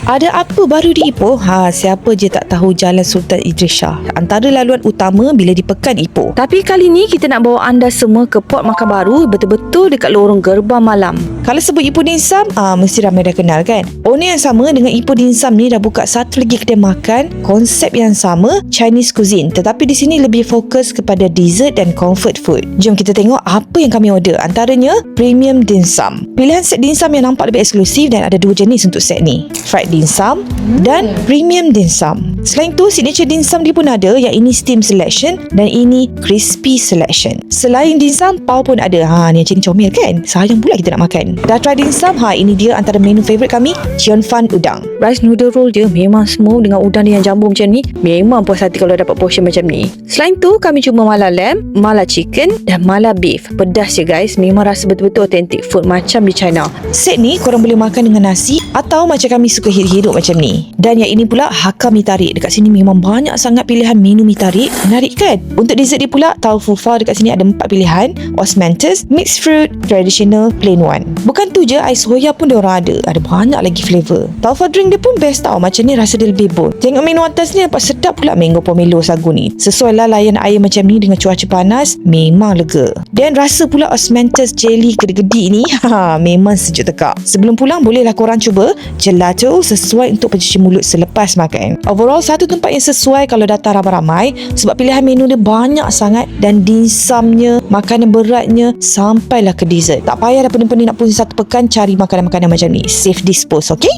Ada apa baru di Ipoh? Siapa je tak tahu Jalan Sultan Idris Shah, antara laluan utama bila di Pekan Ipoh. Tapi kali ni kita nak bawa anda semua ke Port Makan Baru, betul-betul dekat lorong Gerbang Malam. Kalau sebut Ipoh Dim Sum, mesti ramai dah kenal kan? Owner yang sama dengan Ipoh Dim Sum ni dah buka satu lagi kedai makan, konsep yang sama, Chinese cuisine, tetapi di sini lebih fokus kepada dessert dan comfort food. Jom kita tengok apa yang kami order. Antaranya Premium Dim Sum. Pilihan set dim sum yang nampak lebih eksklusif dan ada 2 jenis untuk set ni, Fried Dim Sum dan Premium Dim Sum. Selain tu, signature dim sum dia pun ada, yang ini steam selection dan ini crispy selection. Selain dim sum, pau pun ada. Ni macam comel kan? Sayang pula kita nak makan. Dah try dim sum? Ini dia antara menu favourite kami, Chion Fan Udang. Rice noodle roll dia memang semua dengan udang dia yang jumbo macam ni. Memang puas hati kalau dapat portion macam ni. Selain tu, kami cuma mala lamb, mala chicken dan mala beef. Pedas je guys, memang rasa betul-betul authentic food macam di China. Set ni korang boleh makan dengan nasi atau macam kami suka hidup macam ni. Dan yang ini pula Hakka mi tarik. Dekat sini memang banyak sangat pilihan menu mi tarik. Menarik kan? Untuk dessert dia pula, tau fufa dekat sini ada 4 pilihan, osmanthus, mixed fruit, traditional, plain one. Bukan tu je, ais soya pun diorang ada. Ada banyak lagi flavor. Taufa drink dia pun best tau. Macam ni rasa dia lebih bold. Tengok menu atas ni nampak sedap pula mango pomelo sagu ni. Sesuai lah layan air macam ni dengan cuaca panas, memang lega. Dan rasa pula osmanthus jelly gede-gede ni, memang sejuk tekak. Sebelum pulang bolehlah korang cuba gelato sesuai untuk pencuci mulut selepas makan. Overall, satu tempat yang sesuai kalau datang ramai-ramai sebab pilihan menu dia banyak sangat dan dim sumnya, makanan beratnya sampailah ke dessert. Tak payah dah pening-pening nak pusing satu pekan cari makanan-makanan macam ni. Safe dispose, okay?